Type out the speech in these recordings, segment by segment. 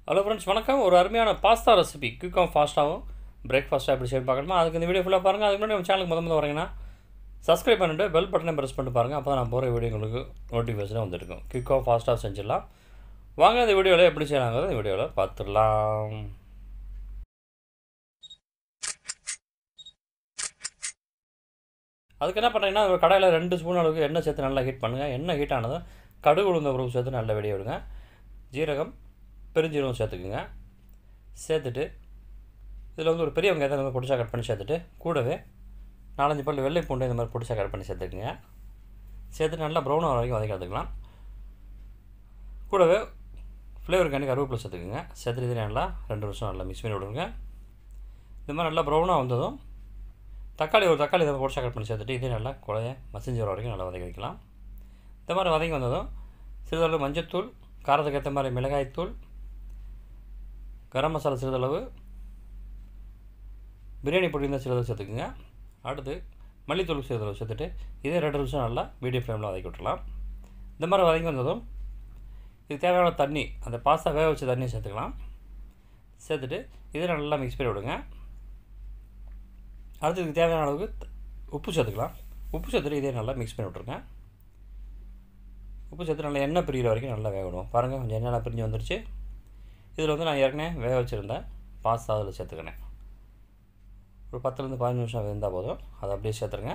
Hello friends, வணக்கம். ஒரு அருமையான பாஸ்தா ரெசிபி குயிக்காகவும் ஃபாஸ்ட்டாகவும் பிரேக்ஃபாஸ்ட்டாக எப்படி செய்யணும் பார்க்கணுமா? அதுக்கு இந்த வீடியோ ஃபுல்லாக பாருங்கள். அதுக்கு முன்னாடி நம்ம சேனலுக்கு முதல்ல வரீங்கன்னா சப்ஸ்கிரைப் பண்ணிட்டு பெல் பட்டனை ப்ரெஸ் பண்ணிட்டு பாருங்கள். அப்போ தான் நான் போகிற வீடியோ உங்களுக்கு நோட்டிஃபிகேஷனாக வந்துருக்கும். குயிக்காகவும் ஃபாஸ்ட்டாக செஞ்சிடலாம். வாங்க இந்த வீடியோவில் எப்படி செய்யலாங்கிறது இந்த வீடியோவில் பார்த்துடலாம். அதுக்கு என்ன பண்ணுறீங்கன்னா, ஒரு கடாயில் 2 ஸ்பூன் அளவுக்கு எண்ணெய் சேர்த்து நல்லா ஹீட் பண்ணுங்கள். எண்ணெய் ஹீட் ஆனதும் கடுகு உளுந்த உறவு சேர்த்து நல்லா வெடிய விடுங்க. ஜீரகம் பெருஞ்சீரகம் சேர்த்துக்குங்க. சேர்த்துட்டு இதில் வந்து ஒரு பெரிய வெங்காயத்தை வந்து பொடிச்சா கட் பண்ணி சேர்த்துட்டு கூடவே 4-5 பல் வெள்ளை பூண்டு இந்த மாதிரி பொடிச்சா கட் பண்ணி சேர்த்துக்குங்க. சேர்த்துட்டு நல்லா ப்ரௌன் ஆகிற வரைக்கும் வதக்கிக்கலாம். கூடவே ஃப்ளேவருக்காண்டி கருவேப்பிலை சேர்த்துக்குங்க. சேர்த்துட்டு இது நல்லா 2 நிமிஷம் நல்லா மிக்ஸ் பண்ணி விடுங்க. இந்த மாதிரி நல்லா ப்ரௌனாக வந்ததும் ஒரு தக்காளி இதை பொடிச்சா கட் பண்ணி சேர்த்துட்டு இதே நல்லா குழைய மசிஞ்சு வர வரைக்கும் நல்லா வதக்கி வைக்கலாம். இந்த மாதிரி வதக்கி வந்ததும் சிறிதளவு மஞ்சத்தூள், காரத்துக்கு ஏற்ற மாதிரி மிளகாய்த்தூள், கரம் மசாலா சிறிதளவு, பிரியாணி பொடி இருந்தால் சிறிதளவு சேர்த்துக்குங்க. அடுத்து மல்லித்தூள் சிறிதளவு சேர்த்துட்டு இதே 2 நிமிஷம் நல்லா மீடியம் ஃப்ளேமில் வதக்கி விட்டுலாம். இந்த மாதிரி வதக்கி வந்ததும் இது தேவையான தண்ணி, அந்த பாஸ்தா வேக வச்ச தண்ணியை சேர்த்துக்கலாம். சேர்த்துட்டு இதே நல்லா மிக்ஸ் பண்ணி விடுங்க. அடுத்து இதுக்கு தேவையான அளவுக்கு உப்பு சேர்த்துக்கலாம். உப்பு சேர்த்துட்டு இதே நல்லா மிக்ஸ் பண்ணி விட்ருங்க. உப்பு சேர்த்து நல்லா எண்ணெய் பிரிகிற வரைக்கும் நல்லா வேக விடுவோம். பாருங்கள், கொஞ்சம் எண்ணெய் பிரிஞ்சு வந்துருச்சு. இதில் வந்து நான் ஏற்கனவே வேக வச்சுருந்தேன் பாஸ்தா அதில் சேர்த்துக்கினேன். ஒரு 10-15 நிமிஷம் வெந்தால் போதும். அதை அப்படியே சேர்த்துருங்க.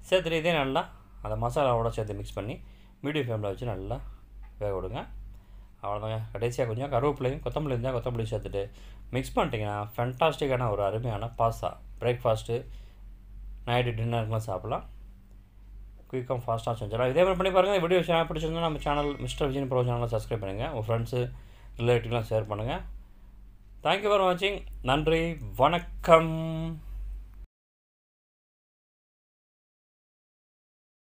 சேர்த்துட்டு இதே நல்லா அந்த மசாலாவோட சேர்த்து மிக்ஸ் பண்ணி மீடியம் ஃப்ளேமில் வச்சு நல்லா வேக விடுங்க. அவ்வளோதாங்க. கடைசியாக கொஞ்சம் கருவேப்பிலையும் கொத்தமல்லி இருந்தால் கொத்தமல்லி சேர்த்துட்டு மிக்ஸ் பண்ணிட்டீங்கன்னா ஃபேண்டாஸ்டிக்கான ஒரு அருமையான பாஸ்தா பிரேக்ஃபாஸ்ட்டு, நைட்டு டின்னருக்குலாம் சாப்பிட்லாம். குயிக்காக ஃபாஸ்ட்டாக செஞ்சிடலாம். இதே மாதிரி பண்ணி பாருங்கள். வீடியோ சேனல் பிடிச்சிருந்தா நம்ம சேனல் மிஸ்டர் விஜயன் ப்ரோ சேனலை சப்ஸ்கிரைப் பண்ணுங்கள். உங்கள் ஃப்ரெண்ட்ஸு ரிலேட்டிவ்லாம் ஷேர் பண்ணுங்கள். தேங்க்யூ ஃபார் வாட்சிங். நன்றி, வணக்கம்.